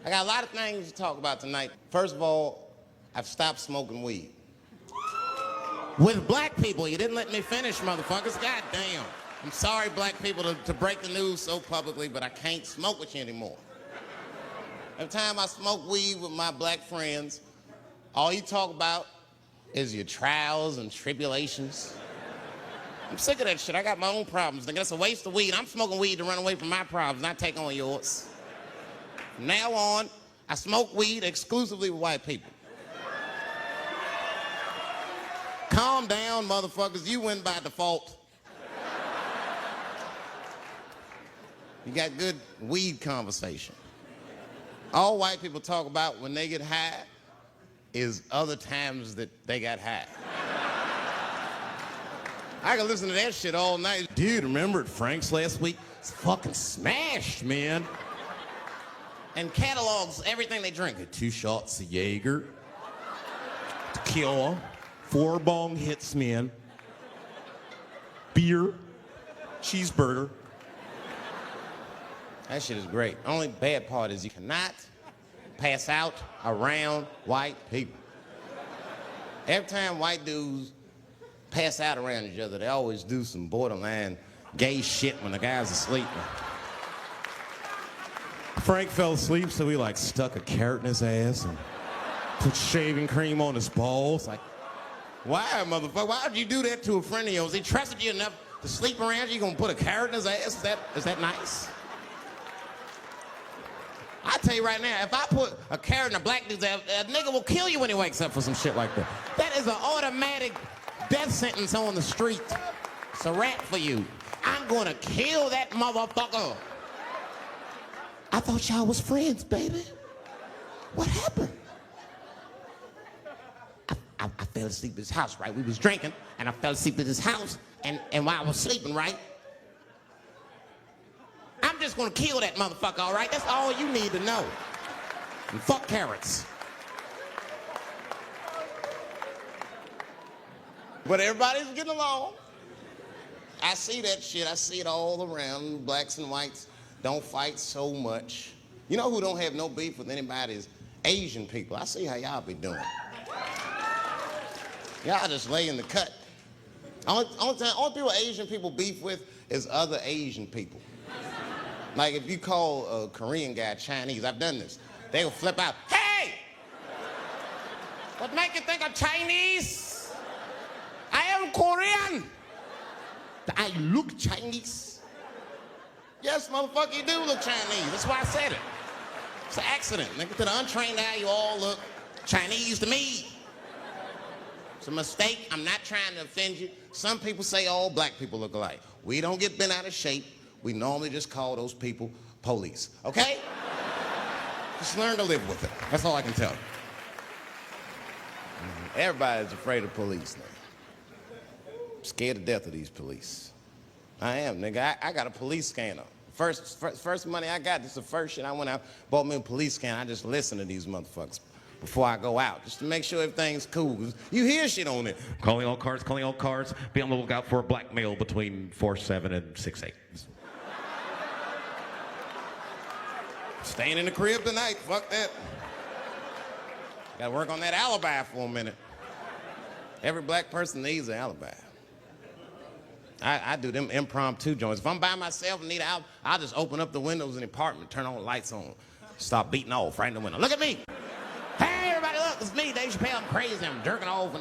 I got a lot of things to talk about tonight. First of all, I've stopped smoking weed. With black people, you didn't let me finish, motherfuckers. God damn. I'm sorry, black people, to break the news so publicly, but I can't smoke with you anymore. Every time I smoke weed with my black friends, all you talk about is your trials and tribulations. I'm sick of that shit. I got my own problems. Nigga, that's a waste of weed. I'm smoking weed to run away from my problems, not take on yours. From now on, I smoke weed exclusively with white people. Calm down, motherfuckers. You win by default. You got good weed conversation. All white people talk about when they get high is other times that they got high. I can listen to that shit all night. Dude, remember at Frank's last week? It's fucking smashed, man. And catalogs everything they drink. 2 shots of Jaeger, tequila, 4 bong hits, man, beer, cheeseburger. That shit is great. Only bad part is you cannot pass out around white people. Every time white dudes pass out around each other, they always do some borderline gay shit when the guy's asleep. Frank fell asleep, so we like stuck a carrot in his ass and put shaving cream on his balls. Like, why, motherfucker? Why would you do that to a friend of yours? He trusted you enough to sleep around you. You gonna put a carrot in his ass? Is that nice? I tell you right now, if I put a carrot in a black dude's ass, a nigga will kill you when he wakes up for some shit like that. That is an automatic death sentence on the street. It's a rap for you. I'm gonna kill that motherfucker. I thought y'all was friends, baby. What happened? I fell asleep at his house, right? We was drinking, and I fell asleep at his house, and while I was sleeping, right? I'm just gonna kill that motherfucker, all right? That's all you need to know. And fuck carrots. But everybody's getting along. I see that shit. I see it all around. Blacks and whites don't fight so much. You know who don't have no beef with anybody is Asian people. I see how y'all be doing. Y'all just lay in the cut. Only people Asian people beef with is other Asian people. Like if you call a Korean guy Chinese, I've done this. They will flip out, hey! What make you think I'm Chinese? I am Korean. I look Chinese. Yes, motherfucker, you do look Chinese. That's why I said it. It's an accident. Nigga, to the untrained eye, you all look Chinese to me. It's a mistake. I'm not trying to offend you. Some people say all black people look alike. We don't get bent out of shape. We normally just call those people police, okay? Just learn to live with it. That's all I can tell you. Everybody's afraid of police now. I'm scared to death of these police. I am, nigga. I got a police scanner. First money I got, this is the first shit I went out, bought me a police scanner. I just listen to these motherfuckers before I go out, just to make sure everything's cool. You hear shit on it. Calling all cars, be on the lookout for a black male between 4'7" and 6'8". Staying in the crib tonight, fuck that. Gotta work on that alibi for a minute. Every black person needs an alibi. I do them impromptu joints. If I'm by myself and need an alibi, I'll just open up the windows in the apartment, turn all the lights on, start beating off right in the window. Look at me. Hey, everybody, look, it's me, Dave Chappelle. I'm crazy, I'm jerking off.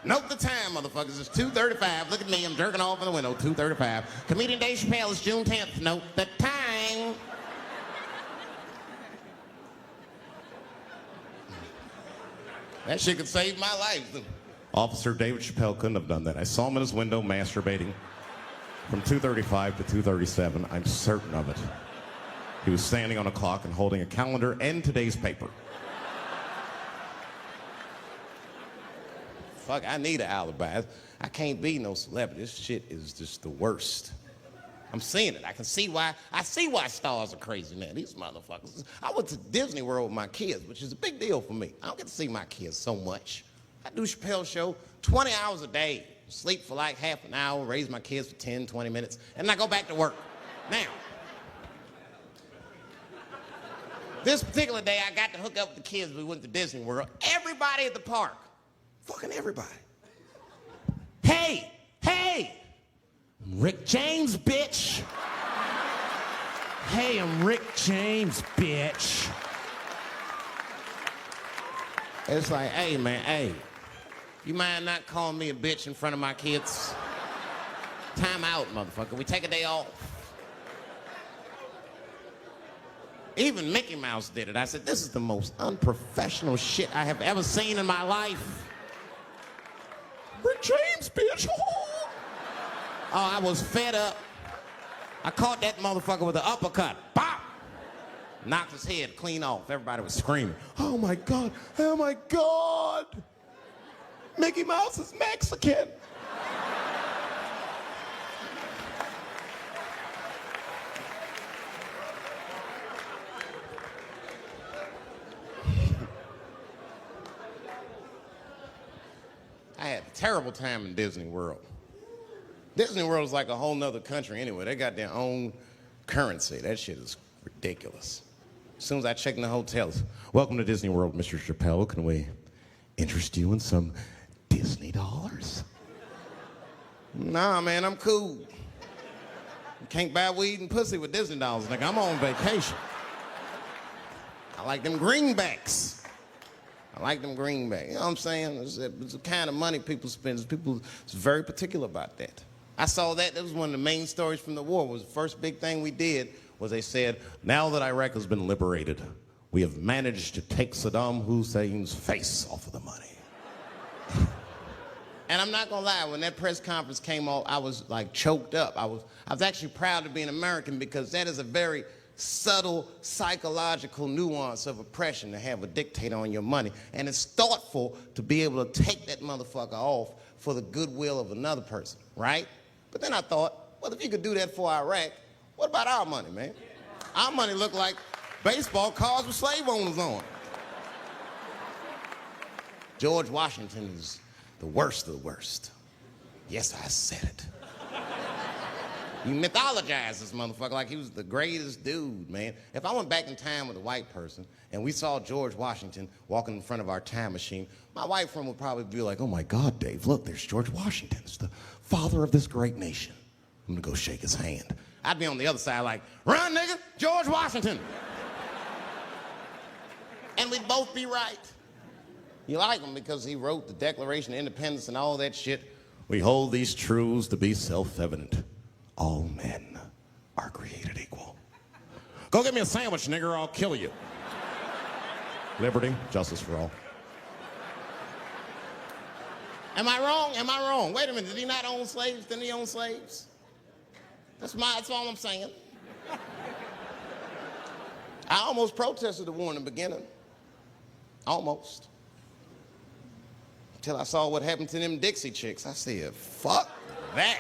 Note the time, motherfuckers. It's 2:35. Look at me, I'm jerking off in the window, 2:35. Comedian Dave Chappelle is June 10th. Note the time. That shit could save my life. Officer David Chappelle couldn't have done that. I saw him in his window masturbating from 2:35 to 2:37. I'm certain of it. He was standing on a clock and holding a calendar and today's paper. Fuck, I need an alibi. I can't be no celebrity. This shit is just the worst. I'm seeing it. I can see why. I see why stars are crazy, man. These motherfuckers. I went to Disney World with my kids, which is a big deal for me. I don't get to see my kids so much. I do Chappelle show 20 hours a day, sleep for like half an hour, raise my kids for 10, 20 minutes, and I go back to work. Now, This particular day, I got to hook up with the kids. We went to Disney World. Everybody at the park. Fucking everybody. Hey, I'm Rick James, bitch. Hey, I'm Rick James, bitch. It's like, hey, man, hey. You mind not calling me a bitch in front of my kids? Time out, motherfucker. We take a day off. Even Mickey Mouse did it. I said, this is the most unprofessional shit I have ever seen in my life. Rick James, bitch. Oh, I was fed up. I caught that motherfucker with an uppercut. Bop! Knocked his head clean off. Everybody was screaming. Oh my God, oh my God. Mickey Mouse is Mexican. I had a terrible time in Disney World. Disney World is like a whole nother country anyway. They got their own currency. That shit is ridiculous. As soon as I check in the hotels, welcome to Disney World, Mr. Chappelle. Can we interest you in some Disney dollars? Nah, man, I'm cool. You can't buy weed and pussy with Disney dollars, nigga. I'm on vacation. I like them greenbacks. I like them greenbacks. You know what I'm saying? It's the kind of money people spend. People is very particular about that. I saw that. That was one of the main stories from the war. Was the first big thing we did was they said, now that Iraq has been liberated, we have managed to take Saddam Hussein's face off of the money. And I'm not gonna lie, when that press conference came off, I was like choked up. I was actually proud to be an American because that is a very subtle psychological nuance of oppression to have a dictator on your money. And it's thoughtful to be able to take that motherfucker off for the goodwill of another person, right? But then I thought, well, if you could do that for Iraq, what about our money, man? Our money looked like baseball cards with slave owners on. George Washington is the worst of the worst. Yes, I said it. You mythologize this motherfucker like he was the greatest dude, man. If I went back in time with a white person and we saw George Washington walking in front of our time machine, my white friend would probably be like, oh my God, Dave, look, there's George Washington. It's the father of this great nation. I'm gonna go shake his hand. I'd be on the other side like, run, nigga, George Washington. And we'd both be right. You like him because he wrote the Declaration of Independence and all that shit. We hold these truths to be self-evident. All men are created equal. Go get me a sandwich, nigger, or I'll kill you. Liberty, justice for all. Am I wrong? Am I wrong? Wait a minute, did he not own slaves? Didn't he own slaves? That's all I'm saying. I almost protested the war in the beginning. Almost. Until I saw what happened to them Dixie chicks. I said, fuck that.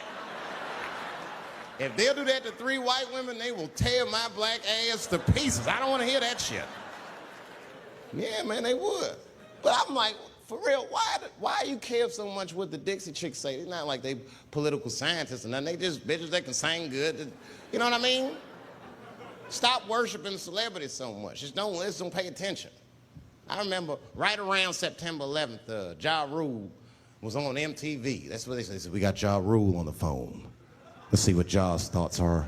If they'll do that to 3 white women, they will tear my black ass to pieces. I don't want to hear that shit. Yeah, man, they would. But I'm like, for real, why you care so much what the Dixie chicks say? It's not like they political scientists or nothing. They just bitches that can sing good. You know what I mean? Stop worshiping celebrities so much. Just don't listen, pay attention. I remember right around September 11th, Ja Rule was on MTV. That's what they said. They said, we got Ja Rule on the phone. Let's see what Ja's thoughts are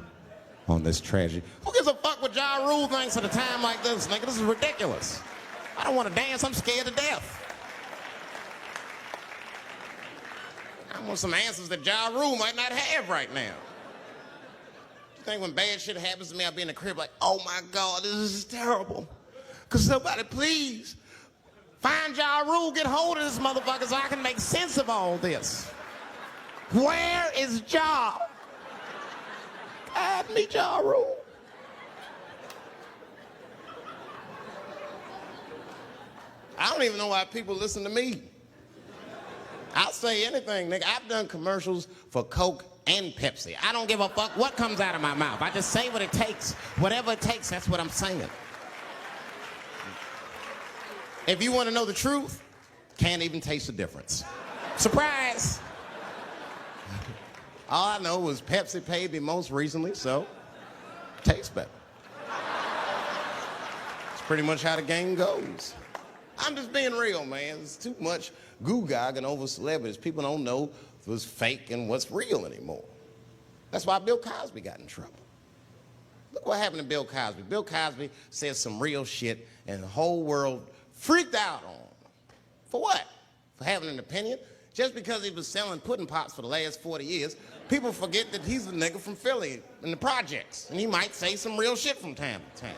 on this tragedy. Who gives a fuck what Ja Rule thinks at a time like this, nigga? This is ridiculous. I don't want to dance. I'm scared to death. I want some answers that Ja Rule might not have right now. You think when bad shit happens to me, I'll be in the crib like, oh my God, this is terrible. Could somebody please find Ja Rule, get hold of this motherfucker so I can make sense of all this. Where is Ja? Guide me, Ja Rule. I don't even know why people listen to me. I'll say anything, nigga. I've done commercials for Coke and Pepsi. I don't give a fuck what comes out of my mouth. I just say what it takes. Whatever it takes, that's what I'm saying. If you want to know the truth, can't even taste the difference. Surprise! All I know was Pepsi paid me most recently, so tastes better. It's Pretty much how the game goes. I'm just being real, man. There's too much goo-gagging over celebrities. People don't know what's fake and what's real anymore. That's why Bill Cosby got in trouble. Look what happened to Bill Cosby. Bill Cosby said some real shit, and the whole world freaked out on him. For what? For having an opinion? Just because he was selling pudding pops for the last 40 years, people forget that he's a nigga from Philly in the projects, and he might say some real shit from time to time.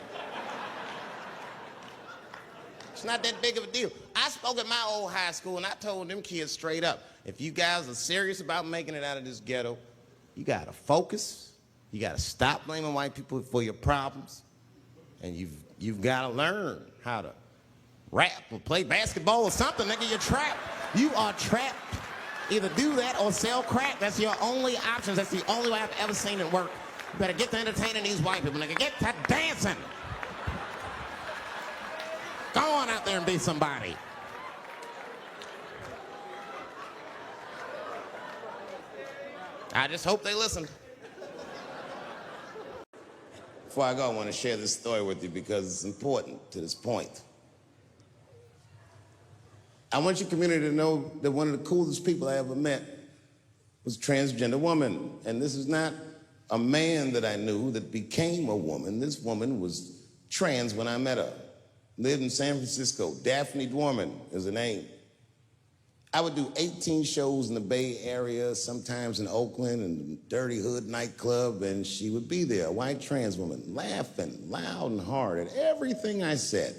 It's not that big of a deal. I spoke at my old high school, and I told them kids straight up, if you guys are serious about making it out of this ghetto, you gotta focus, you gotta stop blaming white people for your problems, and you've gotta learn how to rap or play basketball or something, nigga. You're trapped. You are trapped. Either do that or sell crack. That's your only options. That's the only way I've ever seen it work. You better get to entertaining these white people, nigga. Get to dancing. Go on out there and be somebody. I just hope they listen. Before I go, I want to share this story with you because it's important to this point. I want your community to know that one of the coolest people I ever met was a transgender woman. And this is not a man that I knew that became a woman. This woman was trans when I met her. Lived in San Francisco. Daphne Dworman is her name. I would do 18 shows in the Bay Area, sometimes in Oakland and Dirty Hood nightclub, and she would be there, a white trans woman, laughing loud and hard at everything I said,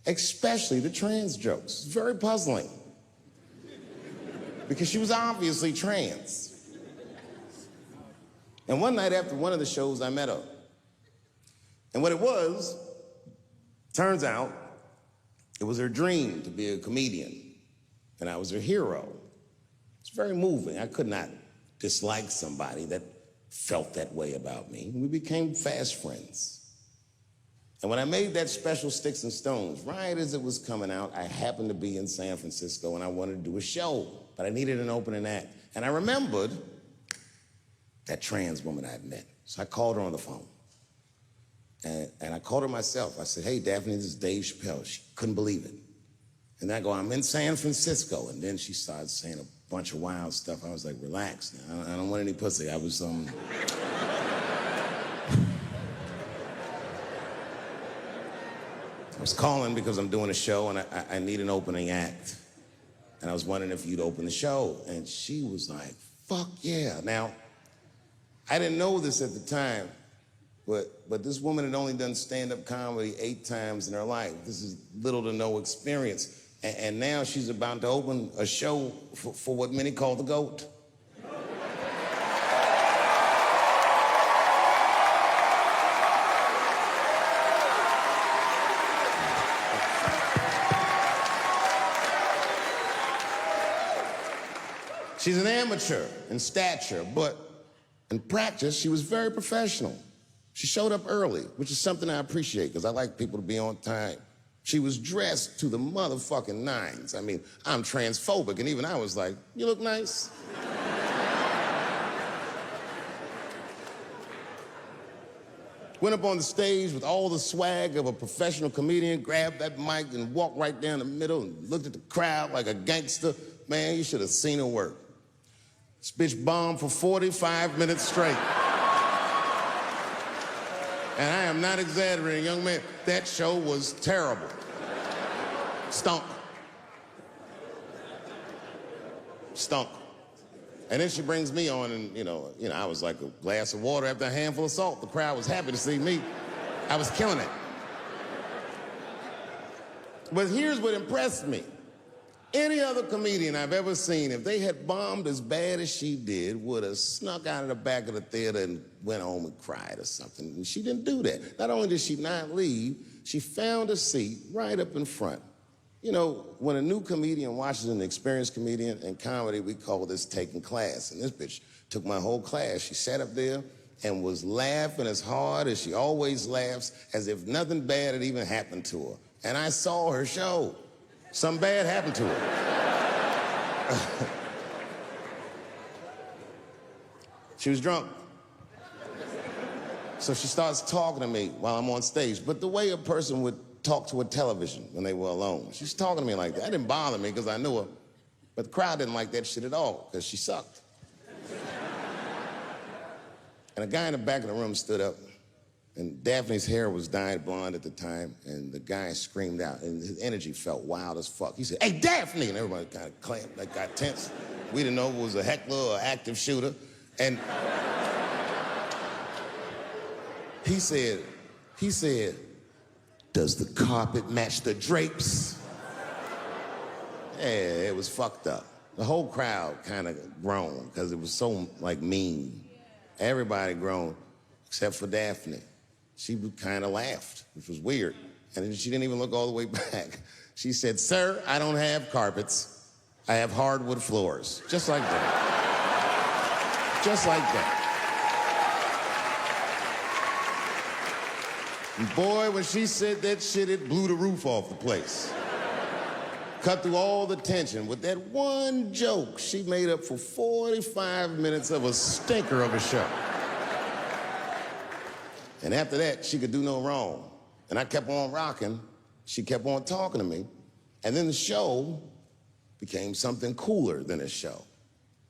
especially the trans jokes. It's very puzzling because she was obviously trans. And one night after one of the shows, I met her. And what it was, turns out, it was her dream to be a comedian. And I was her hero. It's very moving. I could not dislike somebody that felt that way about me. We became fast friends. And when I made that special Sticks and Stones, right as it was coming out, I happened to be in San Francisco and I wanted to do a show, but I needed an opening act. And I remembered that trans woman I had met. So I called her on the phone. And I called her myself. I said, hey, Daphne, this is Dave Chappelle. She couldn't believe it. And I go, I'm in San Francisco. And then she started saying a bunch of wild stuff. I was like, relax now. I don't want any pussy. I was, I was calling because I'm doing a show and I need an opening act. And I was wondering if you'd open the show. And she was like, fuck yeah. Now, I didn't know this at the time, but this woman had only done stand-up comedy 8 times in her life. This is little to no experience. And now she's about to open a show for what many call the GOAT. She's an amateur in stature, but in practice, she was very professional. She showed up early, which is something I appreciate because I like people to be on time. She was dressed to the motherfucking nines. I mean, I'm transphobic, and even I was like, you look nice. Went up on the stage with all the swag of a professional comedian, grabbed that mic and walked right down the middle and looked at the crowd like a gangster. Man, you should have seen her work. This bitch bombed for 45 minutes straight. And I am not exaggerating, young man. That show was terrible. Stunk. Stunk. And then she brings me on and, you know, I was like a glass of water after a handful of salt. The crowd was happy to see me. I was killing it. But here's what impressed me. Any other comedian I've ever seen, if they had bombed as bad as she did, would have snuck out of the back of the theater and went home and cried or something. And she didn't do that. Not only did she not leave, she found a seat right up in front. You know, when a new comedian watches an experienced comedian in comedy, we call this taking class. And this bitch took my whole class. She sat up there and was laughing as hard as she always laughs, as if nothing bad had even happened to her. And I saw her show. Something bad happened to her. She was drunk. So she starts talking to me while I'm on stage. But the way a person would talk to a television when they were alone. She's talking to me like that. That didn't bother me because I knew her. But the crowd didn't like that shit at all because she sucked. And a guy in the back of the room stood up, and Daphne's hair was dyed blonde at the time, and the guy screamed out, and his energy felt wild as fuck. He said, "Hey, Daphne!" And everybody kind of clamped, like got tense. We didn't know if it was a heckler or an active shooter. And he said, "Does the carpet match the drapes?" Yeah, it was fucked up. The whole crowd kind of groaned because it was so, like, mean. Everybody groaned, except for Daphne. She kind of laughed, which was weird. And then she didn't even look all the way back. She said, "Sir, I don't have carpets. I have hardwood floors." Just like that. Just like that. And boy, when she said that shit, it blew the roof off the place. Cut through all the tension. With that one joke, she made up for 45 minutes of a stinker of a show. And after that, she could do no wrong. And I kept on rocking. She kept on talking to me. And then the show became something cooler than a show.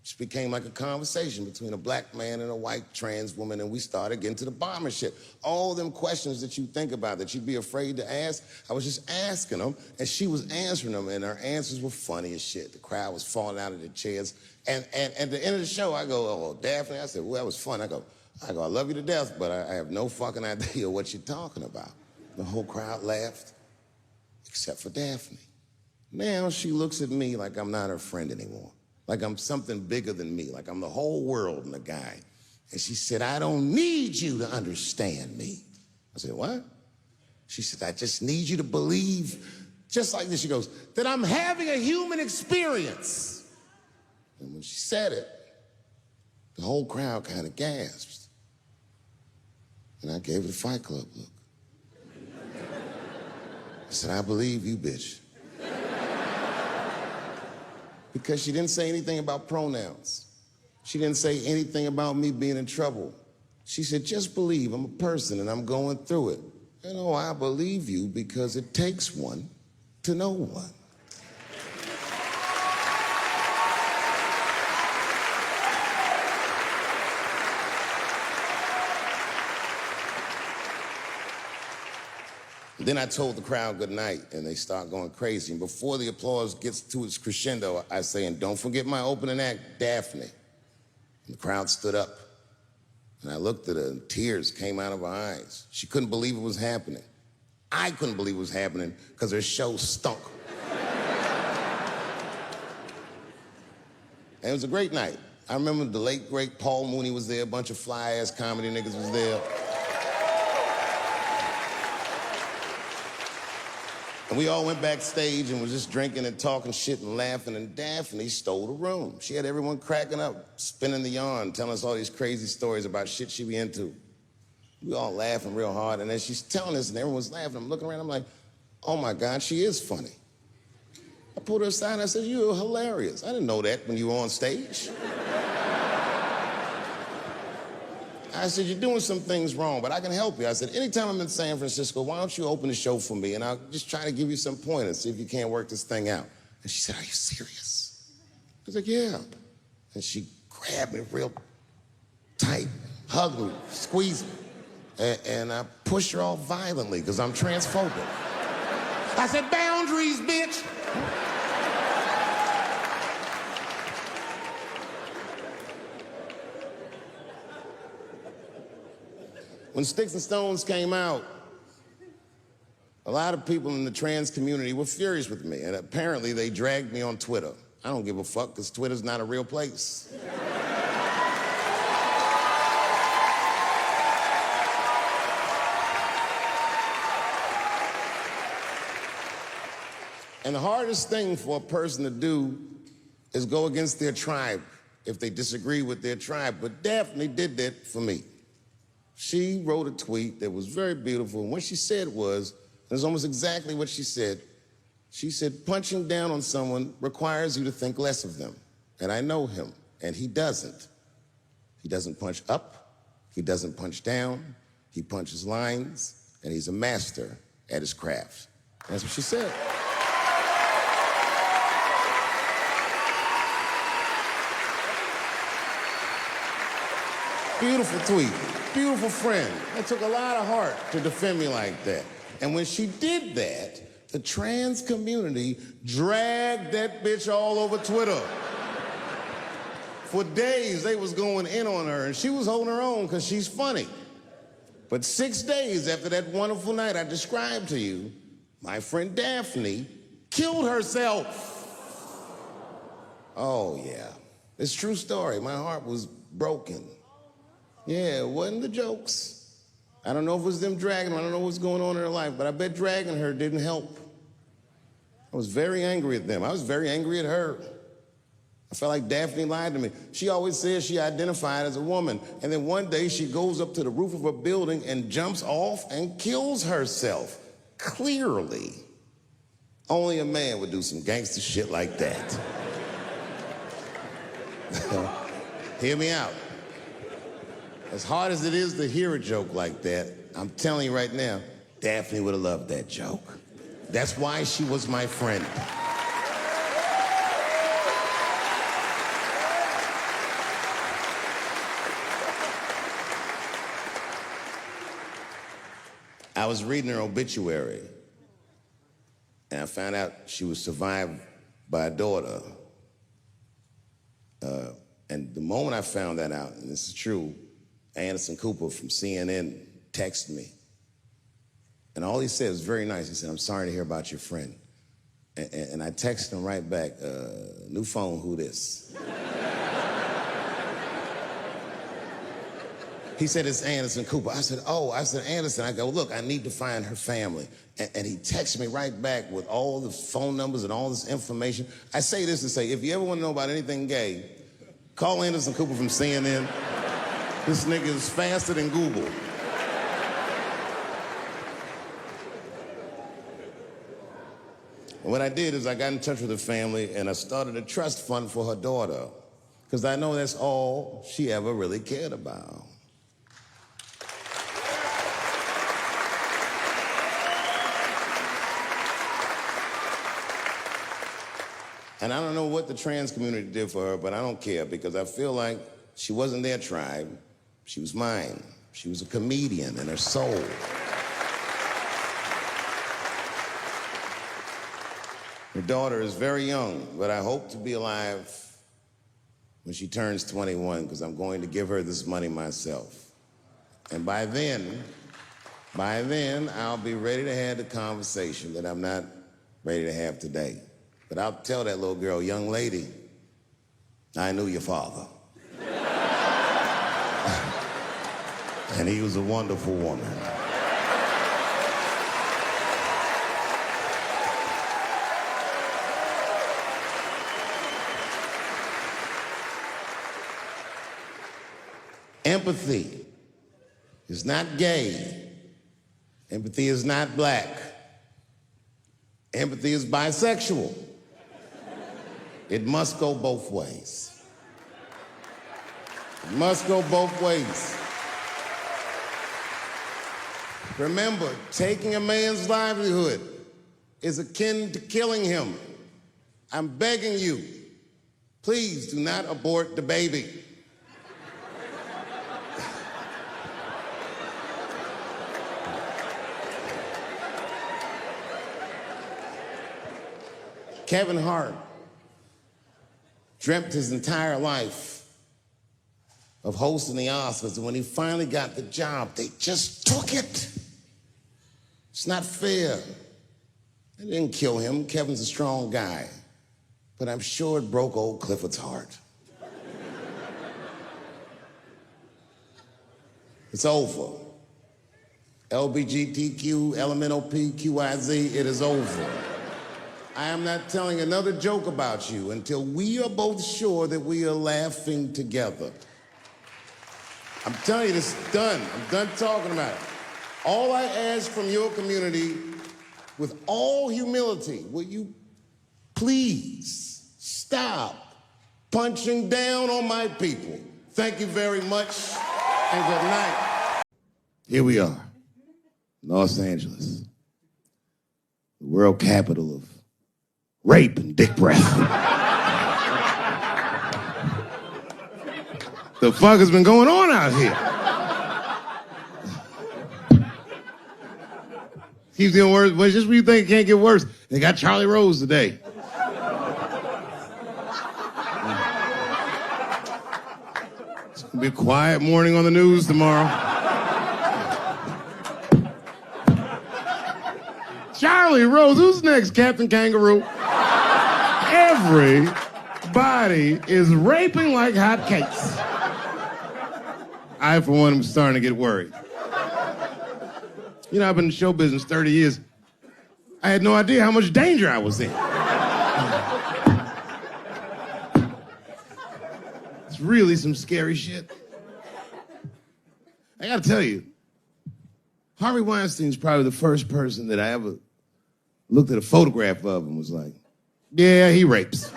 It became like a conversation between a black man and a white trans woman, and we started getting to the bomber shit. All them questions that you think about that you'd be afraid to ask, I was just asking them, and she was answering them, and her answers were funny as shit. The crowd was falling out of their chairs. And at the end of the show, I go, "Oh, Daphne," I said, "Well, that was fun." I go, "I love you to death, but I have no fucking idea what you're talking about." The whole crowd laughed, except for Daphne. Now she looks at me like I'm not her friend anymore. Like I'm something bigger than me, like I'm the whole world and the guy. And she said, "I don't need you to understand me." I said, "What?" She said, "I just need you to believe," just like this, she goes, "that I'm having a human experience." And when she said it, the whole crowd kind of gasped. And I gave her the Fight Club look. I said, "I believe you, bitch." Because she didn't say anything about pronouns. She didn't say anything about me being in trouble. She said, "Just believe I'm a person and I'm going through it." And oh, I believe you because it takes one to know one. Then I told the crowd good night, and they start going crazy. And before the applause gets to its crescendo, I say, "And don't forget my opening act, Daphne." And the crowd stood up. And I looked at her, and tears came out of her eyes. She couldn't believe it was happening. I couldn't believe it was happening because her show stunk. And it was a great night. I remember the late, great Paul Mooney was there. A bunch of fly-ass comedy niggas was there. And we all went backstage and was just drinking and talking shit and laughing, and Daphne stole the room. She had everyone cracking up, spinning the yarn, telling us all these crazy stories about shit she be into. We all laughing real hard, and as she's telling us and everyone's laughing, I'm looking around, I'm like, "Oh my God, she is funny." I pulled her aside and I said, "You're hilarious. I didn't know that when you were on stage." I said, "You're doing some things wrong, but I can help you." I said, "Anytime I'm in San Francisco, why don't you open the show for me, and I'll just try to give you some pointers, see if you can't work this thing out." And she said, "Are you serious?" I was like, "Yeah." And she grabbed me real tight, hugged me, squeezed me, and I pushed her off violently because I'm transphobic. I said, "Boundaries, bitch." When Sticks and Stones came out, a lot of people in the trans community were furious with me, and apparently they dragged me on Twitter. I don't give a fuck, because Twitter's not a real place. And the hardest thing for a person to do is go against their tribe if they disagree with their tribe. But Daphne did that for me. She wrote a tweet that was very beautiful, and what she said was, it was almost exactly what she said. She said, "Punching down on someone requires you to think less of them. And I know him, and he doesn't. He doesn't punch up, he doesn't punch down, he punches lines, and he's a master at his craft. That's what she said. Beautiful tweet, beautiful friend. It took a lot of heart to defend me like that. And when she did that, the trans community dragged that bitch all over Twitter. For days, they was going in on her, and she was holding her own because she's funny. But 6 days after that wonderful night I described to you, my friend Daphne killed herself. Oh, yeah. It's a true story. My heart was broken. Yeah, it wasn't the jokes. I don't know if it was them dragging her. I don't know what's going on in her life, but I bet dragging her didn't help. I was very angry at them. I was very angry at her. I felt like Daphne lied to me. She always says she identified as a woman, and then one day she goes up to the roof of a building and jumps off and kills herself. Clearly, only a man would do some gangster shit like that. Hear me out. As hard as it is to hear a joke like that, I'm telling you right now, Daphne would have loved that joke. That's why she was my friend. I was reading her obituary, and I found out she was survived by a daughter. And the moment I found that out, and this is true, Anderson Cooper from CNN texted me. And all he said was very nice. He said, "I'm sorry to hear about your friend." And I texted him right back, "New phone, who this?" He said, "It's Anderson Cooper." I said, "Oh," I said, "Anderson." I go, "Look, I need to find her family." And he texted me right back with all the phone numbers and all this information. I say this to say, if you ever want to know about anything gay, call Anderson Cooper from CNN. This nigga is faster than Google. And what I did is I got in touch with her family and I started a trust fund for her daughter, because I know that's all she ever really cared about. And I don't know what the trans community did for her, but I don't care, because I feel like she wasn't their tribe. She was mine. She was a comedian in her soul. Her daughter is very young, but I hope to be alive when she turns 21, because I'm going to give her this money myself. And by then, I'll be ready to have the conversation that I'm not ready to have today. But I'll tell that little girl, "Young lady, I knew your father. And he was a wonderful woman." Empathy is not gay. Empathy is not black. Empathy is bisexual. It must go both ways. It must go both ways. Remember, taking a man's livelihood is akin to killing him. I'm begging you, please do not abort the baby. Kevin Hart dreamt his entire life of hosting the Oscars, and when he finally got the job, they just took it. It's not fair. They didn't kill him. Kevin's a strong guy. But I'm sure it broke old Clifford's heart. It's over. LBGTQ, LMNOP, QIZ, it is over. I am not telling another joke about you until we are both sure that we are laughing together. I'm telling you, this is done. I'm done talking about it. All I ask from your community, with all humility, will you please stop punching down on my people? Thank you very much, and good night. Here we are, Los Angeles. world capital of rape and dick breath. The fuck has been going on out here? Keeps getting worse. But just when you think it can't get worse, they got Charlie Rose today. It's gonna be a quiet morning on the news tomorrow. Charlie Rose, who's next? Captain Kangaroo. Everybody is raping like hotcakes. I, for one, am starting to get worried. You know, I've been in show business 30 years. I had no idea how much danger I was in. It's really some scary shit. I gotta tell you, Harvey Weinstein's probably the first person that I ever looked at a photograph of and was like, yeah, he rapes.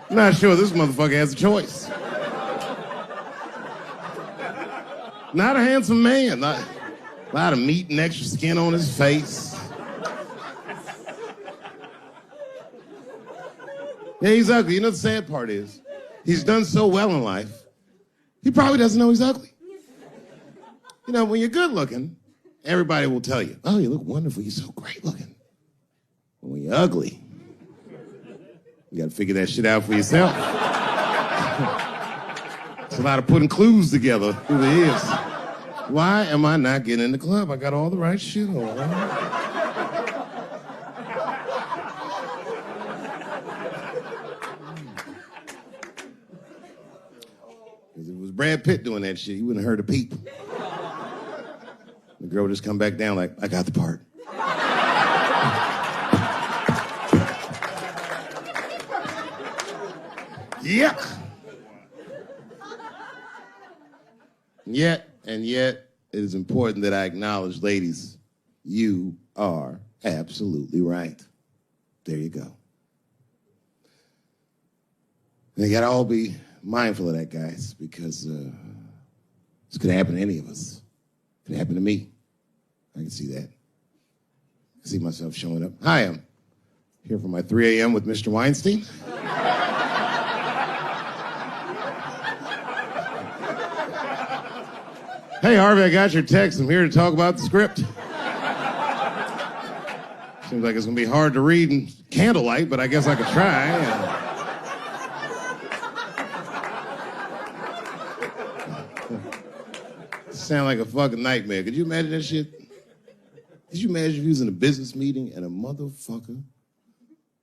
Not sure this motherfucker has a choice. Not a handsome man. Not a lot of meat and extra skin on his face. Yeah, he's ugly. You know the sad part is, he's done so well in life, he probably doesn't know he's ugly. You know, when you're good looking, everybody will tell you, oh, you look wonderful, you're so great looking. But when you're ugly, you gotta figure that shit out for yourself. It's a lot of putting clues together through the years. Why am I not getting in the club? I got all the right shit on. If it was Brad Pitt doing that shit, you wouldn't have heard a peep. The girl would just come back down like, I got the part. Yuck. Yet, it is important that I acknowledge, ladies, you are absolutely right. There you go. And you gotta all be mindful of that, guys, because this could happen to any of us. It could happen to me. I can see that. I see myself showing up. Hi, I'm here for my 3 a.m. with Mr. Weinstein. Hey, Harvey, I got your text. I'm here to talk about the script. Seems like it's going to be hard to read in candlelight, but I guess I could try. Sound like a fucking nightmare. Could you imagine that shit? Could you imagine if you was in a business meeting and a motherfucker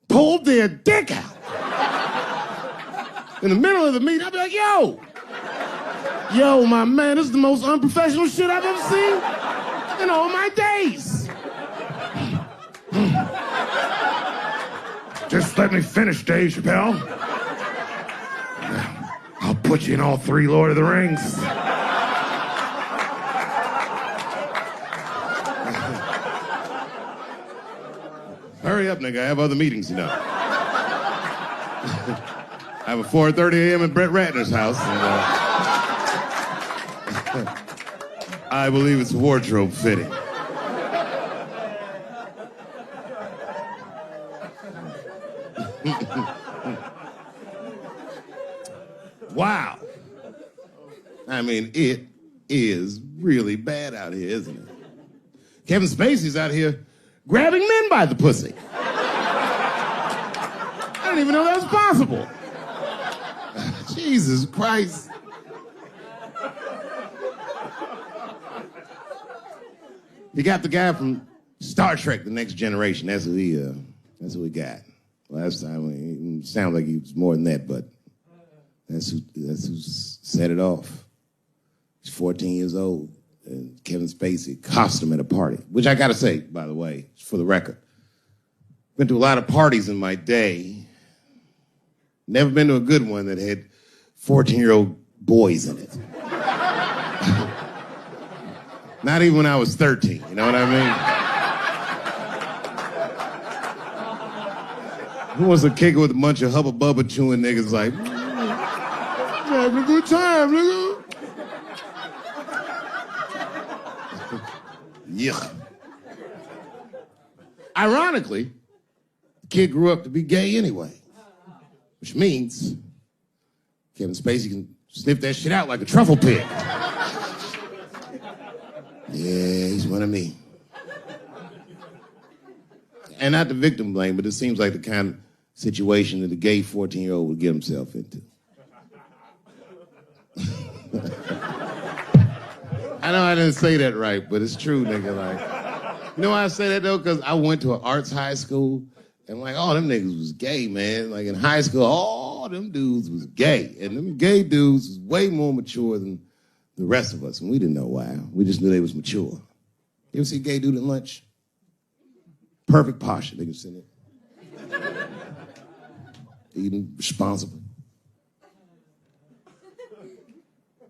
pulled their dick out? In the middle of the meeting, I'd be like, Yo, my man, this is the most unprofessional shit I've ever seen in all my days. Just let me finish, Dave Chappelle. I'll put you in all 3 Lord of the Rings. Hurry up, nigga. I have other meetings, you know. I have a 4:30 a.m. at Brett Ratner's house. And, I believe it's wardrobe fitting. Wow. I mean, it is really bad out here, isn't it? Kevin Spacey's out here grabbing men by the pussy. I didn't even know that was possible. Jesus Christ. You got the guy from Star Trek, The Next Generation. That's what we got. Last time, it sounded like he was more than that, but that's who set it off. He's 14 years old, and Kevin Spacey costume at a party, which I gotta say, by the way, for the record, been to a lot of parties in my day. Never been to a good one that had 14-year-old boys in it. Not even when I was 13, you know what I mean? Who wants to kick it with a bunch of hubba bubba chewing niggas like, having a good time, nigga? Yuck. Ironically, the kid grew up to be gay anyway, which means Kevin Spacey can sniff that shit out like a truffle pig. Yeah, he's one of me. And not the victim blame, but it seems like the kind of situation that a gay 14-year-old would get himself into. I know I didn't say that right, but it's true, nigga. Like, you know why I say that, though? Because I went to an arts high school, and like, all them niggas was gay, man. Like, in high school, all them dudes was gay. And them gay dudes was way more mature than the rest of us, and we didn't know why. We just knew they was mature. You ever see a gay dude at lunch? Perfect posture, nigga sitting there. Eating responsibly.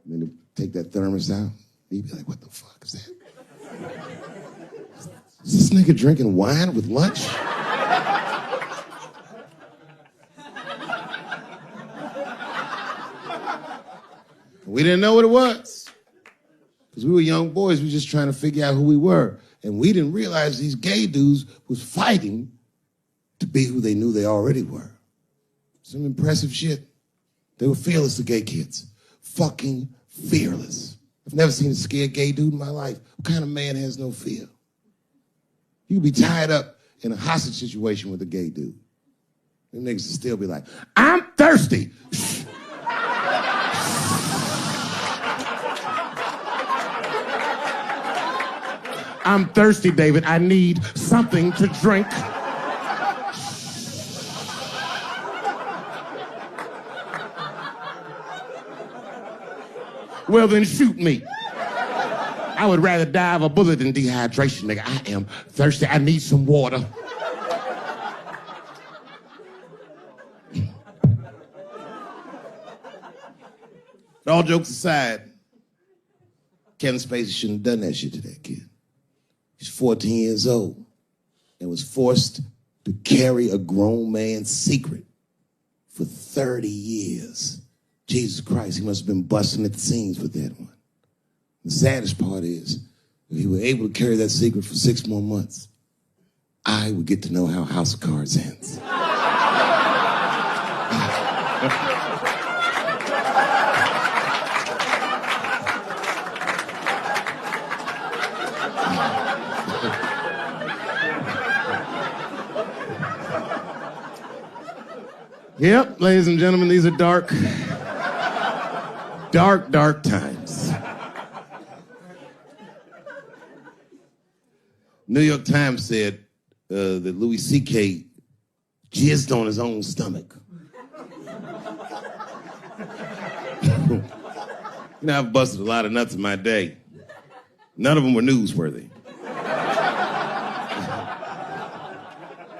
And then they take that thermos out. You'd be like, what the fuck is that? Is this nigga drinking wine with lunch? We didn't know what it was. Because we were young boys, we were just trying to figure out who we were. And we didn't realize these gay dudes was fighting to be who they knew they already were. Some impressive shit. They were fearless, the gay kids. Fucking fearless. I've never seen a scared gay dude in my life. What kind of man has no fear? You could be tied up in a hostage situation with a gay dude. Them niggas would still be like, I'm thirsty. I'm thirsty, David. I need something to drink. Well, then shoot me. I would rather die of a bullet than dehydration, nigga. I am thirsty. I need some water. But all jokes aside, Kevin Spacey shouldn't have done that shit to that kid. He's 14 years old and was forced to carry a grown man's secret for 30 years. Jesus Christ, he must have been busting at the seams with that one. The saddest part is, if he were able to carry that secret for 6 more months, I would get to know how House of Cards ends. Yep, ladies and gentlemen, these are dark times. New York Times said that Louis C.K. jizzed on his own stomach. You know, I've busted a lot of nuts in my day. None of them were newsworthy.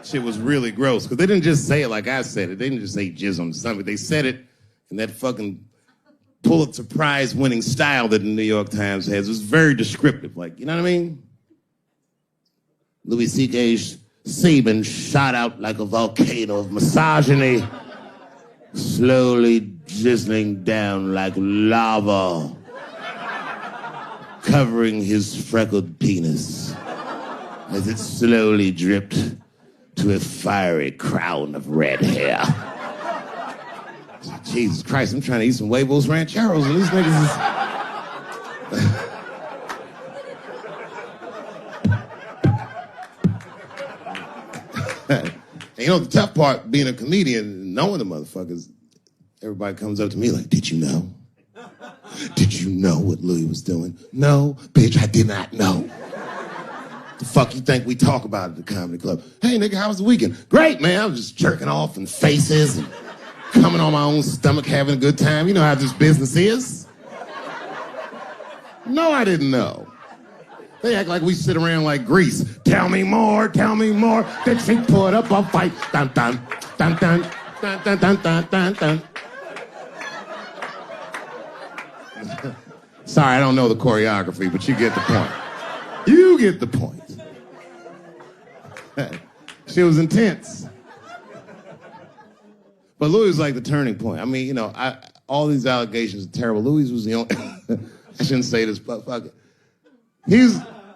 Shit was really gross, because they didn't just say it like I said it. They didn't just say jizz on the stomach. They said it in that fucking Pulitzer Prize winning style that the New York Times has. It was very descriptive, like, you know what I mean? Louis C.K.'s semen shot out like a volcano of misogyny, slowly drizzling down like lava, covering his freckled penis as it slowly dripped to a fiery crown of red hair. Jesus Christ, I'm trying to eat some huevos rancheros, and these niggas is... And you know, the tough part, being a comedian, knowing the motherfuckers, everybody comes up to me like, did you know? Did you know what Louis was doing? No, bitch, I did not know. The fuck you think we talk about at the comedy club? Hey, nigga, how was the weekend? Great, man. I was just jerking off in faces and coming on my own stomach, having a good time. You know how this business is. No, I didn't know. They act like we sit around like Grease. Tell me more, tell me more. Then she put up a fight. Dun, dun, dun, dun, dun, dun, dun, dun, dun, dun. Sorry, I don't know the choreography, but you get the point. You get the point. She was intense. But Louis was like the turning point. I mean, you know, all these allegations are terrible. Louis was the only... I shouldn't say this, but fuck it.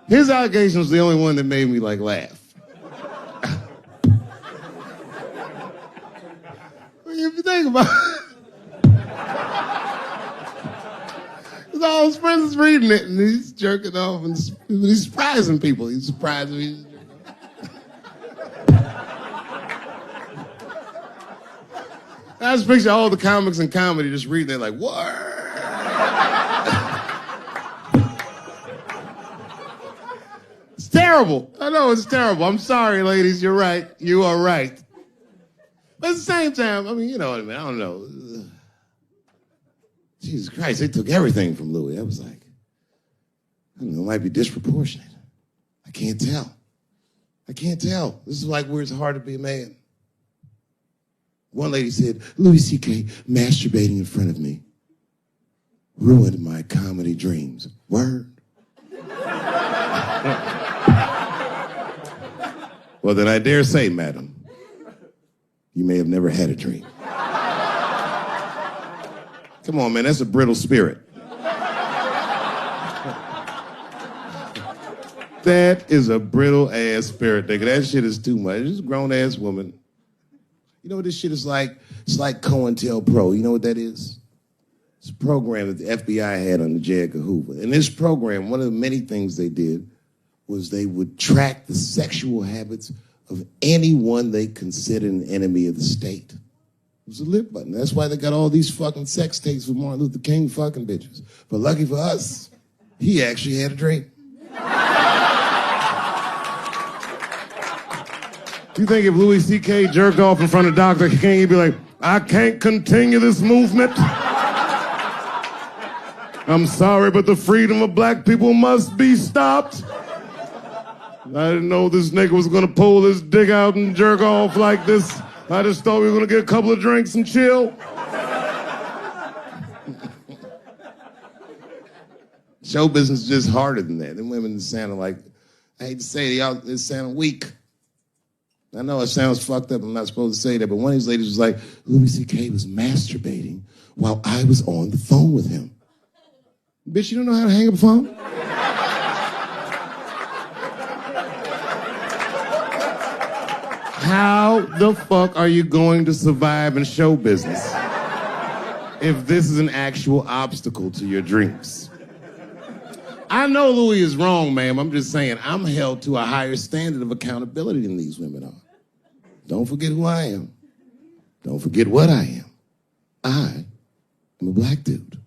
His allegation was the only one that made me like laugh. If you think about it, all his friends is reading it and he's jerking off and he's surprising people. He's surprising me. I just picture all the comics and comedy just reading it like, what? It's terrible. I know it's terrible. I'm sorry, ladies. You're right. You are right. But at the same time, I mean, you know what I mean? I don't know. Jesus Christ, they took everything from Louis. I was like, I don't know, it might be disproportionate. I can't tell. I can't tell. This is like where it's hard to be a man. One lady said, Louis C.K. masturbating in front of me ruined my comedy dreams. Word. Well, then I dare say, madam, you may have never had a dream. Come on, man, that's a brittle spirit. That is a brittle-ass spirit, nigga. That shit is too much. This is a grown-ass woman. You know what this shit is like? It's like COINTELPRO. You know what that is? It's a program that the FBI had under J. Edgar Hoover. In this program, one of the many things they did was they would track the sexual habits of anyone they considered an enemy of the state. It was a lit button. That's why they got all these fucking sex tapes with Martin Luther King fucking bitches. But lucky for us, he actually had a dream. You think if Louis C.K. jerked off in front of Dr. King, he'd be like, I can't continue this movement. I'm sorry, but the freedom of black people must be stopped. I didn't know this nigga was gonna pull his dick out and jerk off like this. I just thought we were gonna get a couple of drinks and chill. Show business is just harder than that. Them women sounded like, I hate to say it, y'all, they sound weak. I know it sounds fucked up, I'm not supposed to say that, but one of these ladies was like, Louis C.K. was masturbating while I was on the phone with him. Bitch, you don't know how to hang up a phone? How the fuck are you going to survive in show business if this is an actual obstacle to your dreams? I know Louis is wrong, ma'am. I'm just saying I'm held to a higher standard of accountability than these women are. Don't forget who I am. Don't forget what I am. I am a black dude.